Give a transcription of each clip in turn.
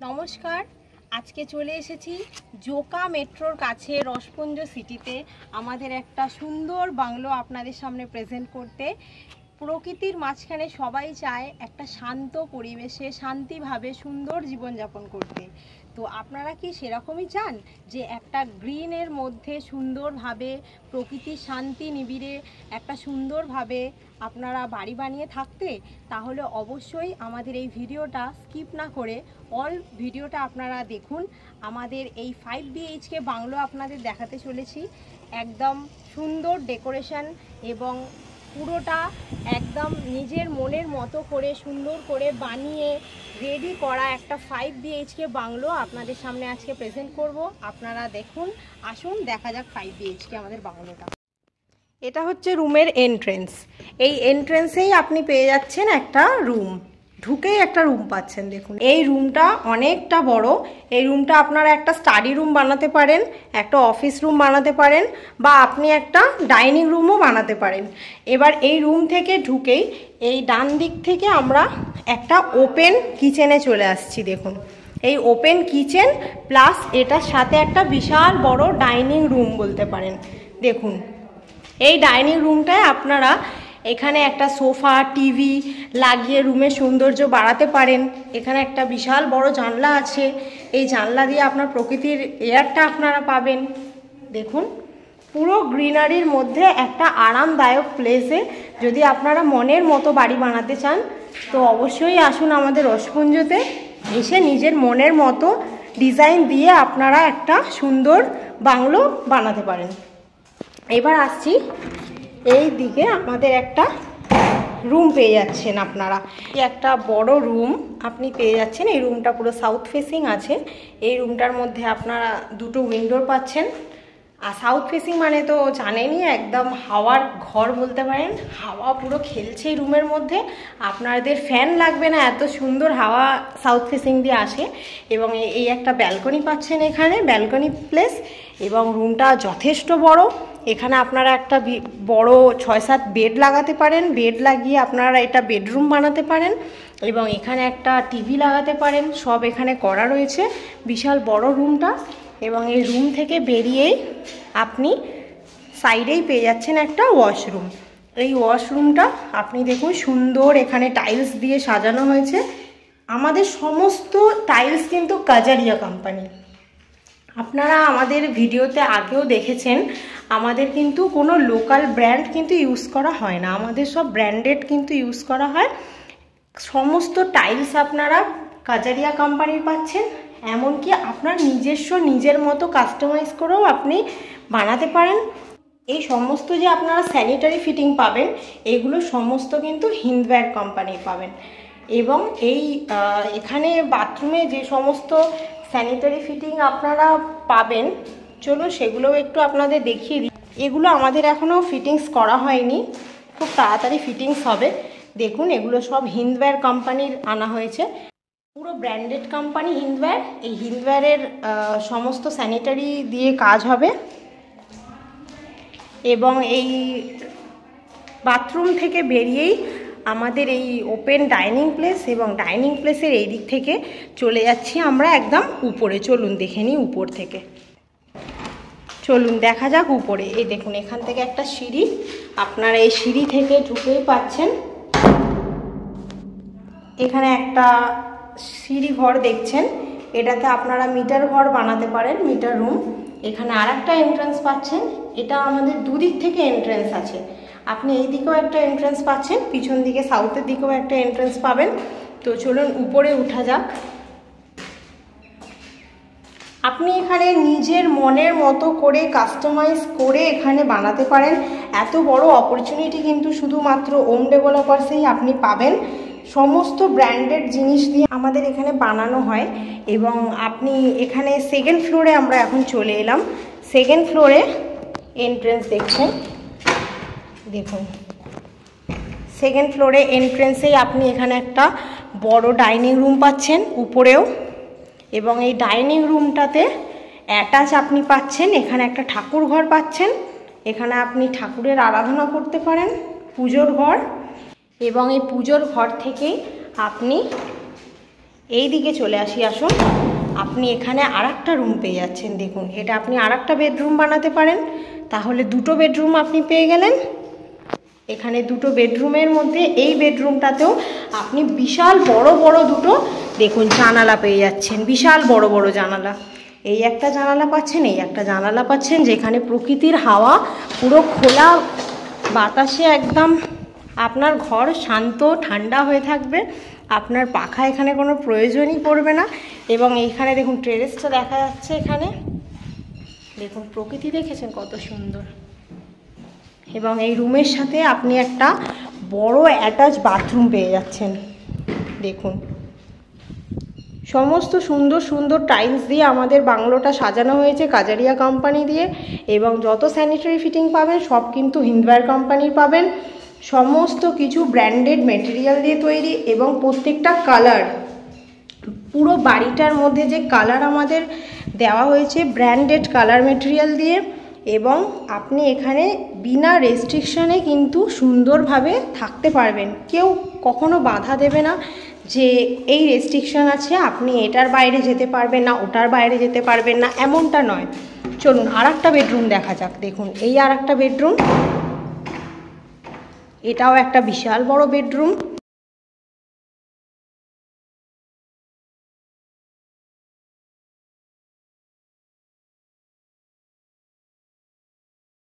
নমস্কার। আজকে চলে এসেছি জোকা মেট্রোর কাছে রসপুঞ্জ সিটিতে আমাদের একটা সুন্দর বাংলো আপনাদের সামনে প্রেজেন্ট করতে। প্রকৃতির মাঝখানে সবাই চায় একটা শান্ত পরিবেশে শান্তিভাবে সুন্দর জীবনযাপন করতে। তো আপনারা কি সেরকমই চান যে একটা গ্রিনের মধ্যে সুন্দরভাবে প্রকৃতির শান্তি নিবিড়ে একটা সুন্দরভাবে আপনারা বাড়ি বানিয়ে থাকতে? তাহলে অবশ্যই আমাদের এই ভিডিওটা স্কিপ না করে অল ভিডিওটা আপনারা দেখুন। আমাদের এই 5 BHK বাংলো আপনাদের দেখাতে চলেছি। একদম সুন্দর ডেকোরেশন এবং পুরোটা একদম নিজের মনের মতো করে সুন্দর করে বানিয়ে রেডি করা একটা 5 BHK বাংলো আপনাদের সামনে আজকে প্রেজেন্ট করব। আপনারা দেখুন, আসুন দেখা যাক 5 BHK আমাদের বাংলোটা। এটা হচ্ছে রুমের এন্ট্রেন্স। এই এন্ট্রেন্সেই আপনি পেয়ে যাচ্ছেন একটা রুম, ঢুকেই একটা রুম পাচ্ছেন। দেখুন এই রুমটা অনেকটা বড়। এই রুমটা আপনারা একটা স্টাডি রুম বানাতে পারেন, একটা অফিস রুম বানাতে পারেন, বা আপনি একটা ডাইনিং রুমও বানাতে পারেন। এবার এই রুম থেকে ঢুকেই এই ডান দিক থেকে আমরা একটা ওপেন কিচেনে চলে আসছি। দেখুন এই ওপেন কিচেন প্লাস এটার সাথে একটা বিশাল বড় ডাইনিং রুম বলতে পারেন। দেখুন এই ডাইনিং রুমটায় আপনারা এখানে একটা সোফা টিভি লাগিয়ে রুমের সৌন্দর্য বাড়াতে পারেন। এখানে একটা বিশাল বড় জানলা আছে, এই জানলা দিয়ে আপনার প্রকৃতির এয়ারটা আপনারা পাবেন। দেখুন পুরো গ্রিনারির মধ্যে একটা আরামদায়ক প্লেসে যদি আপনারা মনের মতো বাড়ি বানাতে চান তো অবশ্যই আসুন আমাদের রসপুঞ্জতে। এসে নিজের মনের মতো ডিজাইন দিয়ে আপনারা একটা সুন্দর বাংলো বানাতে পারেন। এবার আসছি এই দিকে, আমাদের একটা রুম পেয়ে যাচ্ছেন আপনারা। একটা বড় রুম আপনি পেয়ে যাচ্ছেন। এই রুমটা পুরো সাউথ ফেসিং আছে। এই রুমটার মধ্যে আপনারা দুটো উইন্ডোর পাচ্ছেন। আর সাউথ ফেসিং মানে তো জানেনই, একদম হাওয়ার ঘর বলতে পারেন। হাওয়া পুরো খেলছে এই রুমের মধ্যে, আপনাদের ফ্যান লাগবে না, এত সুন্দর হাওয়া সাউথ ফেসিং দিয়ে আসে। এবং এই একটা ব্যালকনি পাচ্ছেন এখানে, ব্যালকনি প্লেস। এবং রুমটা যথেষ্ট বড়। এখানে আপনারা একটা বড় 6-7 বেড লাগাতে পারেন। বেড লাগিয়ে আপনারা এটা বেডরুম বানাতে পারেন এবং এখানে একটা টিভি লাগাতে পারেন। সব এখানে করা রয়েছে, বিশাল বড় রুমটা। এবং এই রুম থেকে বেরিয়েই আপনি সাইডেই পেয়ে যাচ্ছেন একটা ওয়াশরুম। এই ওয়াশরুমটা আপনি দেখুন সুন্দর এখানে টাইলস দিয়ে সাজানো হয়েছে। আমাদের সমস্ত টাইলস কিন্তু কাজারিয়া কোম্পানি। আপনারা আমাদের ভিডিওতে আগেও দেখেছেন, আমাদের কিন্তু কোনো লোকাল ব্র্যান্ড কিন্তু ইউজ করা হয় না, আমাদের সব ব্র্যান্ডেড কিন্তু ইউজ করা হয়। সমস্ত টাইলস আপনারা কাজারিয়া কোম্পানির পাচ্ছেন। এমনকি আপনার নিজস্ব নিজের মতো কাস্টমাইজ করেও আপনি বানাতে পারেন। এই সমস্ত যে আপনারা স্যানিটারি ফিটিং পাবেন, এগুলো সমস্ত কিন্তু হিন্দওয়্যার কোম্পানির পাবেন। এবং এই এখানে বাথরুমে যে সমস্ত স্যানিটারি ফিটিং আপনারা পাবেন, চলুন সেগুলোও একটু আপনাদের দেখিয়ে দিই। এগুলো আমাদের এখনও ফিটিংস করা হয়নি, খুব তাড়াতাড়ি ফিটিংস হবে। দেখুন এগুলো সব হিন্দওয়্যার কোম্পানির আনা হয়েছে, পুরো ব্র্যান্ডেড কোম্পানি হিন্দওয়্যার। এই হিন্দওয়্যারের সমস্ত স্যানিটারি দিয়ে কাজ হবে। এবং এই বাথরুম থেকে বেরিয়েই আমাদের এই ওপেন ডাইনিং প্লেস, এবং ডাইনিং প্লেসের এই দিক থেকে চলে যাচ্ছি আমরা একদম উপরে। চলুন দেখে নিই উপর থেকে। চলুন দেখা যাক উপরে। এই দেখুন এখান থেকে একটা সিঁড়ি, আপনারা এই সিঁড়ি থেকে ঢুকেই পাচ্ছেন। এখানে একটা সিঁড়ি ঘর দেখছেন, এটাতে আপনারা মিটার ঘর বানাতে পারেন, মিটার রুম। এখানে আর একটা এন্ট্রান্স পাচ্ছেন। এটা আমাদের দুদিক থেকে এন্ট্রান্স আছে। আপনি এই দিকেও একটা এন্ট্রান্স পাচ্ছেন, পিছন দিকে সাউথের দিকেও একটা এন্ট্রান্স পাবেন। তো চলুন উপরে উঠা যাক। আপনি এখানে নিজের মনের মতো করে কাস্টমাইজ করে এখানে বানাতে পারেন। এত বড় অপরচুনিটি কিন্তু শুধুমাত্র ওম ডেভেলপার্সেই আপনি পাবেন। সমস্ত ব্র্যান্ডেড জিনিস দিয়ে আমাদের এখানে বানানো হয়। এবং আপনি এখানে সেকেন্ড ফ্লোরে আমরা এখন চলে এলাম। সেকেন্ড ফ্লোরে এন্ট্রেন্স দেখছেন, দেখুন সেকেন্ড ফ্লোরে এন্ট্রেন্সেই আপনি এখানে একটা বড় ডাইনিং রুম পাচ্ছেন উপরেও। এবং এই ডাইনিং রুমটাতে অ্যাটাচ আপনি পাচ্ছেন, এখানে একটা ঠাকুর ঘর পাচ্ছেন। এখানে আপনি ঠাকুরের আরাধনা করতে পারেন, পুজোর ঘর। এবং এই পুজোর ঘর থেকেই আপনি এই দিকে চলে আসি, আসুন। আপনি এখানে আরেকটা রুম পেয়ে যাচ্ছেন। দেখুন, এটা আপনি আরেকটা বেডরুম বানাতে পারেন, তাহলে দুটো বেডরুম আপনি পেয়ে গেলেন। এখানে দুটো বেডরুমের মধ্যে এই বেডরুমটাতেও আপনি বিশাল বড় বড় দুটো দেখুন জানালা পেয়ে যাচ্ছেন, বিশাল বড় বড় জানালা। এই একটা জানালা পাচ্ছেন, এই একটা জানালা পাচ্ছেন, যেখানে প্রকৃতির হাওয়া পুরো খোলা বাতাসে একদম আপনার ঘর শান্ত ঠান্ডা হয়ে থাকবে। আপনার পাখা এখানে কোনো প্রয়োজনই পড়বে না। এবং এইখানে দেখুন টেরেসটা দেখা যাচ্ছে, এখানে দেখুন প্রকৃতি দেখেছেন কত সুন্দর। এবং এই রুমের সাথে আপনি একটা বড় অ্যাটাচ বাথরুম পেয়ে যাচ্ছেন। দেখুন সমস্ত সুন্দর সুন্দর টাইলস দিয়ে আমাদের বাংলোটা সাজানো হয়েছে কাজারিয়া কোম্পানি দিয়ে। এবং যত স্যানিটারি ফিটিং পাবেন সব কিন্তু হিন্দওয়্যার কোম্পানির পাবেন। সমস্ত কিছু ব্র্যান্ডেড মেটেরিয়াল দিয়ে তৈরি এবং প্রত্যেকটা কালার, পুরো বাড়িটার মধ্যে যে কালার আমাদের দেওয়া হয়েছে ব্র্যান্ডেড কালার মেটেরিয়াল দিয়ে। এবং আপনি এখানে বিনা রেস্ট্রিকশানে কিন্তু সুন্দরভাবে থাকতে পারবেন। কেউ কখনো বাধা দেবে না যে এই রেস্ট্রিকশান আছে, আপনি এটার বাইরে যেতে পারবেন না, ওটার বাইরে যেতে পারবেন না, এমনটা নয়। চলুন আরেকটা বেডরুম দেখা যাক। দেখুন এই আরেকটা বেডরুম, এটাও একটা বিশাল বড় বেডরুম।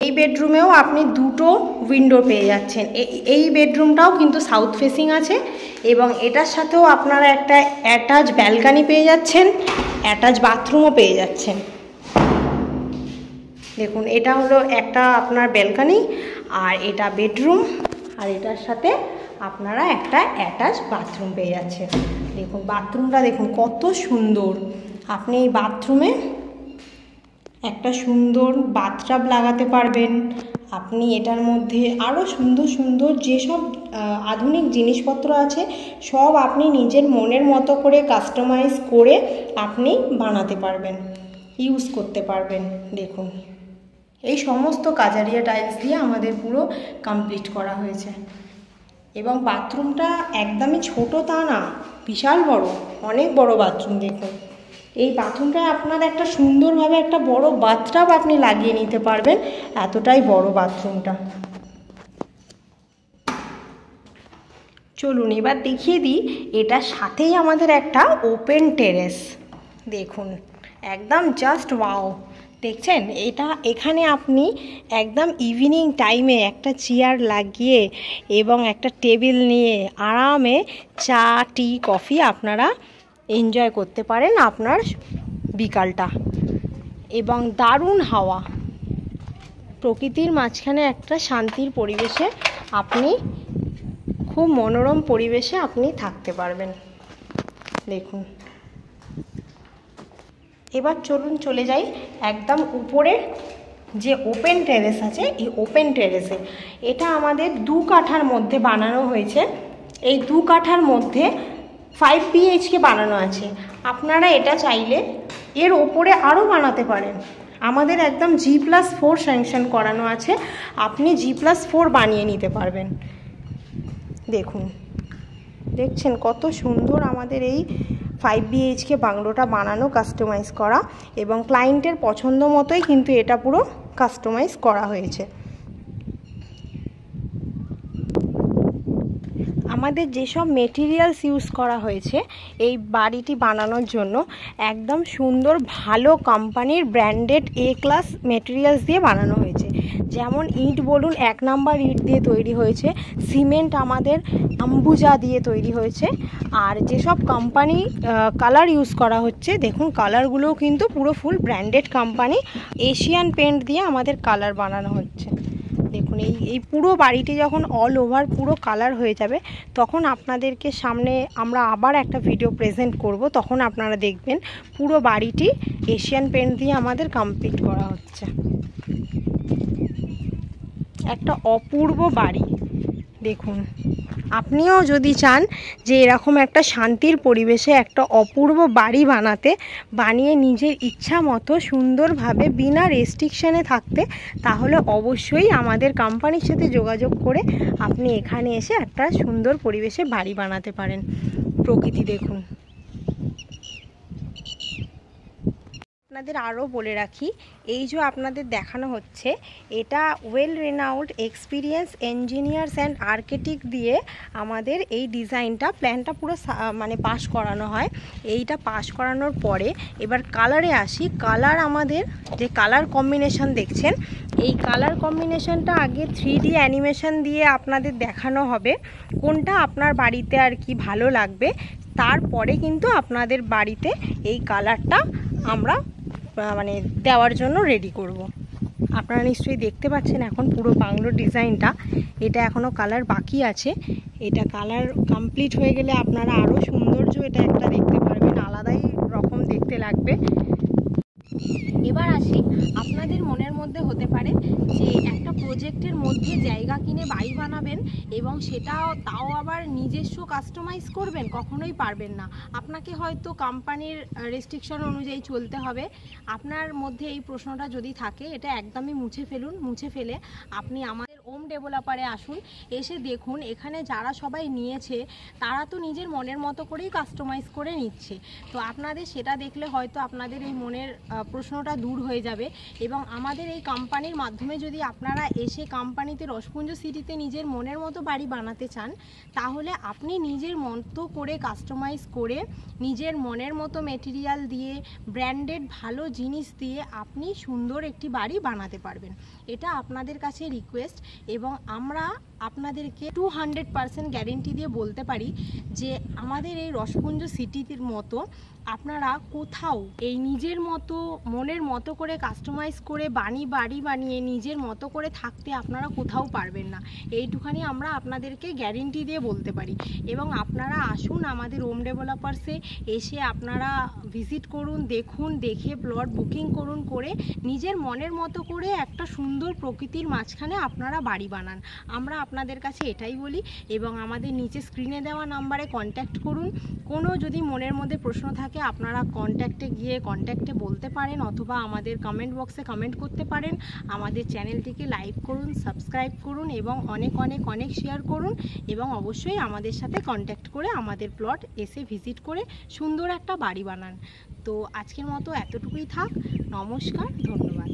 এই বেডরুমেও আপনি দুটো উইন্ডো পেয়ে যাচ্ছেন। এই বেডরুমটাও কিন্তু সাউথ ফেসিং আছে এবং এটার সাথেও আপনারা একটা অ্যাটাচ ব্যালকানি পেয়ে যাচ্ছেন, অ্যাটাচ বাথরুমও পেয়ে যাচ্ছেন। দেখুন এটা হলো একটা আপনার ব্যালকানি, আর এটা বেডরুম, আর এটার সাথে আপনারা একটা অ্যাটাচ বাথরুম পেয়ে যাচ্ছেন। দেখুন বাথরুমটা দেখুন কত সুন্দর। আপনি এই বাথরুমে একটা সুন্দর বাথটাব লাগাতে পারবেন। আপনি এটার মধ্যে আরও সুন্দর সুন্দর যেসব আধুনিক জিনিসপত্র আছে সব আপনি নিজের মনের মতো করে কাস্টমাইজ করে আপনি বানাতে পারবেন, ইউজ করতে পারবেন। দেখুন এই সমস্ত কাজারিয়া টাইলস দিয়ে আমাদের পুরো কমপ্লিট করা হয়েছে। এবং বাথরুমটা একদমই ছোট তা না, বিশাল বড়, অনেক বড় বাথরুম। দেখুন এই বাথরুমটায় আপনার একটা সুন্দরভাবে একটা বড় বাথটাব আপনি লাগিয়ে নিতে পারবেন, এতটাই বড় বাথরুমটা। চলুন এবার দেখিয়ে দিই, এটার সাথেই আমাদের একটা ওপেন টেরেস। দেখুন একদম জাস্ট ওয়াও, দেখছেন এটা? এখানে আপনি একদম ইভিনিং টাইমে একটা চেয়ার লাগিয়ে এবং একটা টেবিল নিয়ে আরামে চা টি কফি আপনারা এনজয় করতে পারেন আপনার বিকালটা। এবং দারুণ হাওয়া, প্রকৃতির মাঝখানে একটা শান্তির পরিবেশে আপনি খুব মনোরম পরিবেশে আপনি থাকতে পারবেন। দেখুন এবার চলুন চলে যাই একদম উপরে যে ওপেন টেরেস আছে। এই ওপেন টেরেসে এটা আমাদের 2 কাঠার মধ্যে বানানো হয়েছে। এই 2 কাঠার মধ্যে 5 BHK বানানো আছে। আপনারা এটা চাইলে এর ওপরে আরও বানাতে পারেন। আমাদের একদম G+4 স্যাংশন করানো আছে, আপনি G+4 বানিয়ে নিতে পারবেন। দেখুন দেখছেন কত সুন্দর আমাদের এই 5 BHK বাংলোটা বানানো, কাস্টমাইজ করা, এবং ক্লায়েন্টের পছন্দ মতোই কিন্তু এটা পুরো কাস্টমাইজ করা হয়েছে। আমাদের যেসব মেটেরিয়ালস ইউজ করা হয়েছে এই বাড়িটি বানানোর জন্য একদম সুন্দর ভালো কোম্পানির ব্র্যান্ডেড A+ মেটেরিয়ালস দিয়ে বানানো হয়েছে। যেমন ইট বলুন 1 নাম্বার ইট দিয়ে তৈরি হয়েছে, সিমেন্ট আমাদের আম্বুজা দিয়ে তৈরি হয়েছে। আর যেসব কোম্পানি কালার ইউজ করা হচ্ছে দেখুন কালারগুলোও কিন্তু পুরো ফুল ব্র্যান্ডেড কোম্পানি এশিয়ান পেন্ট দিয়ে আমাদের কালার বানানো হচ্ছে। দেখুন এই পুরো বাড়িটি যখন অল ওভার পুরো কালার হয়ে যাবে তখন আপনাদেরকে সামনে আমরা আবার একটা ভিডিও প্রেজেন্ট করব, তখন আপনারা দেখবেন পুরো বাড়িটি এশিয়ান পেন্ট দিয়ে আমাদের কমপ্লিট করা হচ্ছে। একটা অপূর্ব বাড়ি। দেখুন আপনিও যদি চান যে এরকম একটা শান্তির পরিবেশে একটা অপূর্ব বাড়ি বানিয়ে নিজের ইচ্ছা মতো সুন্দরভাবে বিনা রেস্ট্রিকশানে থাকতে, তাহলে অবশ্যই আমাদের কোম্পানির সাথে যোগাযোগ করে আপনি এখানে এসে একটা সুন্দর পরিবেশে বাড়ি বানাতে পারেন। প্রকৃতি দেখুন। আপনাদের আরও বলে রাখি, এই যে আপনাদের দেখানো হচ্ছে এটা well renowned experience engineers and architect দিয়ে আমাদের এই ডিজাইনটা প্ল্যানটা পুরো মানে পাস করানো হয়। এইটা পাস করানোর পরে এবার কালারে আসি। কালার আমাদের যে কালার কম্বিনেশন দেখছেন, এই কালার কম্বিনেশনটা আগে 3D অ্যানিমেশন দিয়ে আপনাদের দেখানো হবে কোনটা আপনার বাড়িতে আর কি ভালো লাগবে। তারপরে কিন্তু আপনাদের বাড়িতে এই কালারটা আমরা মানে দেওয়ার জন্য রেডি করব। আপনারা নিশ্চয়ই দেখতে পাচ্ছেন এখন পুরো বাংলোর ডিজাইনটা, এটা এখনও কালার বাকি আছে। এটা কালার কমপ্লিট হয়ে গেলে আপনারা আরও সৌন্দর্য এটা একটা দেখতে পারবেন, আলাদাই রকম দেখতে লাগবে। এবার আসি, আপনাদের মনের মধ্যে হতে পারে যে একটা প্রজেক্টের মধ্যে জায়গা কিনে বাড়ি বানাবেন এবং তাও আবার নিজস্ব কাস্টমাইজ করবেন, কখনোই পারবেন না। আপনাকে হয়তো কোম্পানির রেস্ট্রিকশন অনুযায়ী চলতে হবে। আপনার মধ্যে এই প্রশ্নটা যদি থাকে, এটা একদমই মুছে ফেলুন। মুছে ফেলে আপনি আমাদের হোম ডেভেলপারে আসুন, এসে দেখুন এখানে যারা সবাই নিয়েছে তারা তো নিজের মনের মতো করেই কাস্টমাইজ করে নিচ্ছে। তো আপনাদের সেটা দেখলে হয়তো আপনাদের এই মনের প্রশ্নটা দূর হয়ে যাবে। এবং আমাদের এই কোম্পানির মাধ্যমে যদি আপনারা এসে কোম্পানিতে রসপুঞ্জ সিটিতে নিজের মনের মতো বাড়ি বানাতে চান, তাহলে আপনি নিজের মতো করে কাস্টমাইজ করে নিজের মনের মতো মেটেরিয়াল দিয়ে ব্র্যান্ডেড ভালো জিনিস দিয়ে আপনি সুন্দর একটি বাড়ি বানাতে পারবেন। এটা আপনাদের কাছে রিকোয়েস্ট। এবং আমরা আপনাদেরকে 200% গ্যারেন্টি দিয়ে বলতে পারি যে আমাদের এই রসপুঞ্জ সিটির মতো আপনারা কোথাও এই নিজের মতো মনের মতো করে কাস্টমাইজ করে বাড়ি বানিয়ে নিজের মতো করে থাকতে আপনারা কোথাও পারবেন না। এইটুখানি আমরা আপনাদেরকে গ্যারেন্টি দিয়ে বলতে পারি। এবং আপনারা আসুন আমাদের হোম ডেভেলপার্সে, এসে আপনারা ভিজিট করুন, দেখুন, দেখে প্লট বুকিং করুন, করে নিজের মনের মতো করে একটা সুন্দর প্রকৃতির মাঝখানে আপনারা বাড়ি বানান। আমরা আপনাদের কাছে এটাই বলি। এবং আমাদের নিচে স্ক্রিনে দেওয়া নাম্বারে কন্ট্যাক্ট করুন। কোনো যদি মনের মধ্যে প্রশ্ন থাকে আপনারা কন্ট্যাক্টে বলতে পারেন, অথবা আমাদের কমেন্ট বক্সে কমেন্ট করতে পারেন। আমাদের চ্যানেলটিকে লাইক করুন, সাবস্ক্রাইব করুন এবং অনেক শেয়ার করুন। এবং অবশ্যই আমাদের সাথে কন্ট্যাক্ট করে আমাদের প্লট এসে ভিজিট করে সুন্দর একটা বাড়ি বানান। তো আজকের মতো এতটুকুই থাক। নমস্কার, ধন্যবাদ।